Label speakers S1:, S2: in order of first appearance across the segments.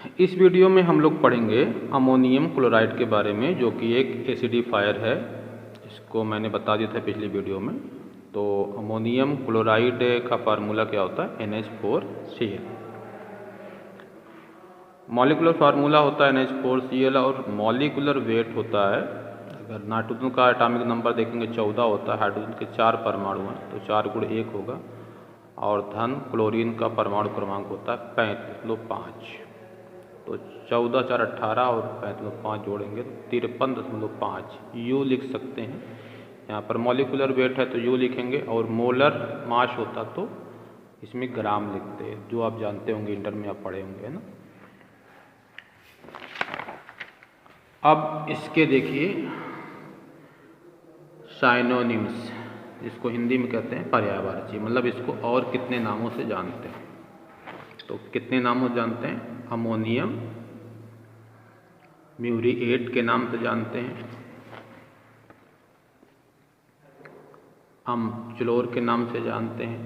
S1: इस वीडियो में हम लोग पढ़ेंगे अमोनियम क्लोराइड के बारे में, जो कि एक एसिडिफायर है। इसको मैंने बता दिया था पिछली वीडियो में। तो अमोनियम क्लोराइड का फार्मूला क्या होता है? NH4Cl। मॉलिक्यूलर फार्मूला होता है NH4Cl और मॉलिक्यूलर वेट होता है, अगर नाइट्रोजन का एटॉमिक नंबर देखेंगे 14 होता है, हाइड्रोजन के 4 परमाणु हैं तो 4 गुण 1 होगा, और धन क्लोरीन का परमाणु क्रमांक होता है 35.5। तो 14 4 18 और 35.5 जोड़ेंगे तो 53.5 यू लिख सकते हैं। यहाँ पर मॉलिक्यूलर वेट है तो यू लिखेंगे, और मोलर मास होता तो इसमें ग्राम लिखते हैं, जो आप जानते होंगे, इंटर में आप पढ़े होंगे, है ना। अब इसके देखिए साइनोनिम्स, जिसको हिंदी में कहते हैं पर्यायवाची, मतलब इसको और कितने नामों से जानते हैं। तो कितने नामों से जानते हैं? अमोनियम म्यूरिएट के नाम से जानते हैं, अम्लचूर के नाम से जानते हैं,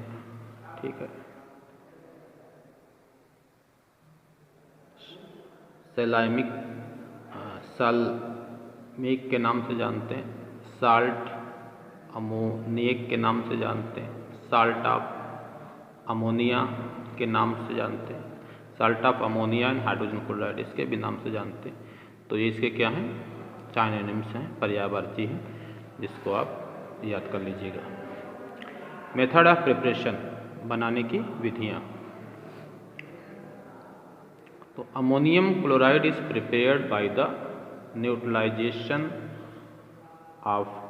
S1: ठीक है, साल्मिक के नाम से जानते हैं, साल्ट अमोनियक के नाम से जानते हैं, साल्ट ऑफ अमोनिया के नाम से जानते हैं, salt of ammonia and hydrogen chloride इसके भी नाम से जानते हैं। तो ये इसके क्या हैं? साइनोनिम्स हैं, पर्यायवाची हैं, जिसको आप याद कर लीजिएगा। मेथड ऑफ प्रिपरेशन, बनाने की विधियाँ। तो ammonium chloride is prepared by the neutralization of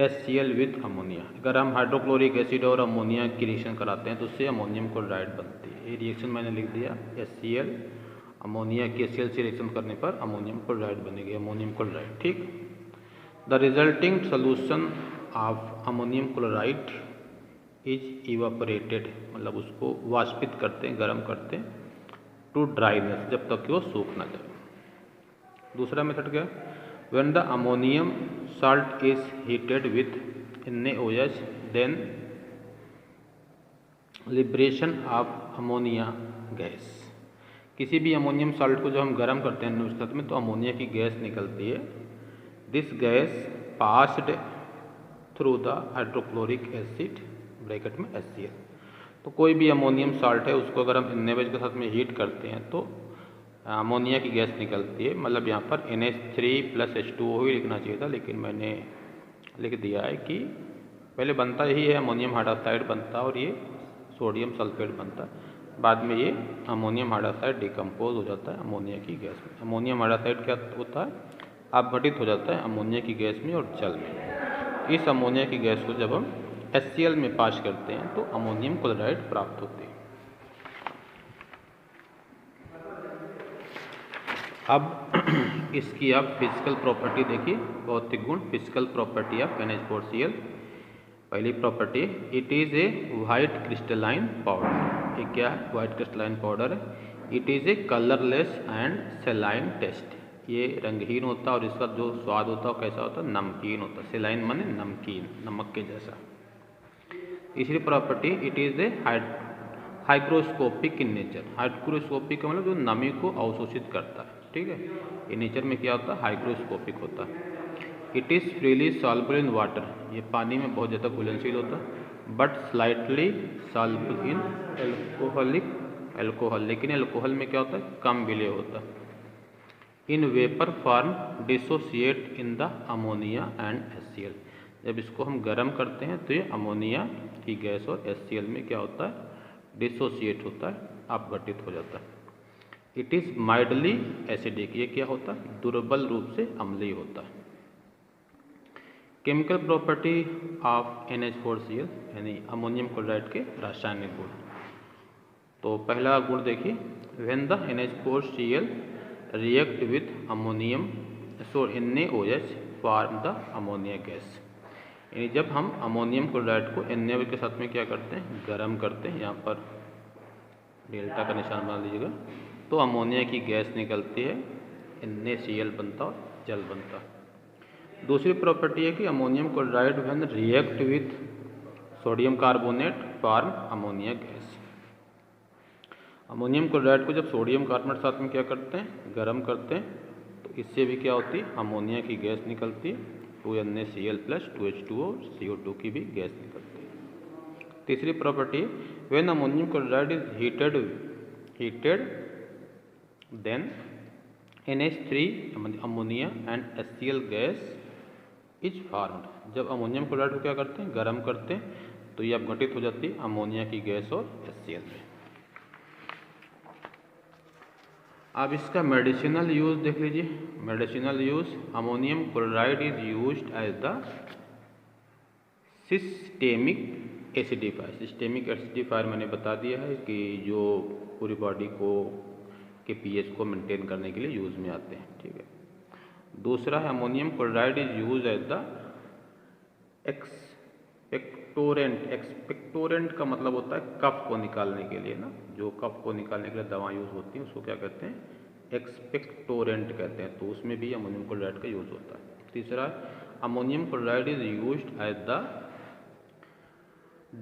S1: HCl with ammonia. अगर हम हाइड्रोक्लोरिक एसिड और अमोनिया की रिएक्शन कराते हैं तो उससे अमोनियम क्लोराइड बनती है। ये रिएक्शन मैंने लिख दिया, HCl अमोनिया की HCl से रिएक्शन करने पर अमोनियम क्लोराइड बनेगी, अमोनियम क्लोराइड, ठीक। The resulting solution of ammonium chloride is evaporated, मतलब उसको वाष्पित करते हैं, गर्म करते हैं, टू ड्राइनेस, जब तक कि वो सूख ना जाए। दूसरा मेथड क्या है? When the ammonium salt is heated with NaOH, then liberation of ammonia gas. किसी भी अमोनियम साल्ट को जब हम गर्म करते हैं निष्कर्ष में तो अमोनिया की गैस निकलती है। This gas passed through the hydrochloric acid bracket में HCl। तो कोई भी अमोनियम साल्ट है उसको अगर हम NaOH के साथ में हीट करते हैं तो अमोनिया की गैस निकलती है। मतलब यहाँ पर NH3+H2O ही लिखना चाहिए था, लेकिन मैंने लिख दिया है कि पहले बनता यही है, अमोनियम हाइड्रोक्साइड बनता है और ये सोडियम सल्फेट बनता है। बाद में ये अमोनियम हाइड्रोक्साइड डिकम्पोज हो जाता है अमोनिया की गैस में। अमोनियम हाइड्रोक्साइड क्या होता है? अपघटित हो जाता है अमोनिया की गैस में और जल में। इस अमोनिया की गैस को जब हम HCl में पास करते हैं तो अमोनियम क्लोराइड प्राप्त होती है। अब इसकी आप फिजिकल प्रॉपर्टी देखिए, भौतिक गुण, फिजिकल प्रॉपर्टी ऑफ NH4Cl। पहली property, it is a white crystalline powder. ये क्या है? वाइट क्रिस्टलाइन पाउडर है। It is a colourless and saline taste. ये रंगहीन होता है और इसका जो स्वाद होता है कैसा होता है? नमकीन होता है। सेलाइन माने नमकीन, नमक के जैसा। तीसरी property, it is A hygroscopic in nature. Hygroscopic का मतलब जो नमी को अवशोषित करता है, ठीक है। ये नेचर में क्या होता है? हाइग्रोस्कोपिक होता है। It is freely soluble in water. ये पानी में बहुत ज़्यादा घुलनशील होता है। But slightly soluble in alcohol, लेकिन एल्कोहल में क्या होता है? कम विलेय होता है। In vapour form dissociate in the ammonia and HCl। जब इसको हम गर्म करते हैं तो ये अमोनिया की गैस और HCl में क्या होता है? डिसोसिएट होता है, अपघटित हो जाता है। It is mildly acidic. ये क्या होता है? दुर्बल रूप से अम्लीय होता है। केमिकल प्रॉपर्टी ऑफ NH4Cl यानी अमोनियम क्लोराइड के रासायनिक गुण। तो पहला गुण देखिए, when the NH4Cl react with ammonium NaOH form the ammonia gas. यानी जब हम अमोनियम क्लोराइड को NaOH के साथ में क्या करते हैं? गर्म करते हैं। यहाँ पर डेल्टा का निशान बना लीजिएगा। तो अमोनिया की गैस निकलती है, NaCl बनता और जल बनता है। दूसरी प्रॉपर्टी है कि ammonium chloride when react with sodium carbonate form ammonia gas. Ammonium chloride को जब सोडियम कार्बोनेट साथ में क्या करते हैं, गर्म करते हैं, तो इससे भी क्या होती है, अमोनिया की गैस निकलती है, 2NaCl प्लस 2H2O और CO2 की भी गैस निकलती है। तीसरी property, when ammonium chloride is heated then NH3 ammonia and HCl gas is formed. जब अमोनियम क्लोराइड को क्या करते हैं, गर्म करते हैं, तो ये अपघटित हो जाती है अमोनिया की गैस और HCl में। अब इसका मेडिसिनल यूज़ देख लीजिए। Medicinal use, ammonium chloride is used as the systemic acidifier. Systemic acidifier मैंने बता दिया है कि जो पूरी बॉडी को के pH को मेंटेन करने के लिए यूज़ में आते हैं, ठीक है। दूसरा है ammonium chloride is use as the expectorant. Expectorant का मतलब होता है कफ को निकालने के लिए ना, जो कफ को निकालने के लिए दवा यूज़ होती है उसको क्या कहते हैं, एक्सपेक्टोरेंट कहते हैं, तो उसमें भी अमोनियम क्लोराइड का यूज़ होता है। तीसरा, ammonium chloride is used as the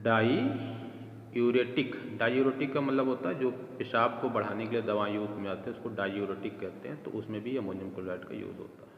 S1: diuretic. Diuretic का मतलब होता है जो पेशाब को बढ़ाने के लिए दवा यूज में आते हैं, उसको डाईयूरेटिक कहते हैं, तो उसमें भी अमोनियम क्लोराइड का यूज़ होता है।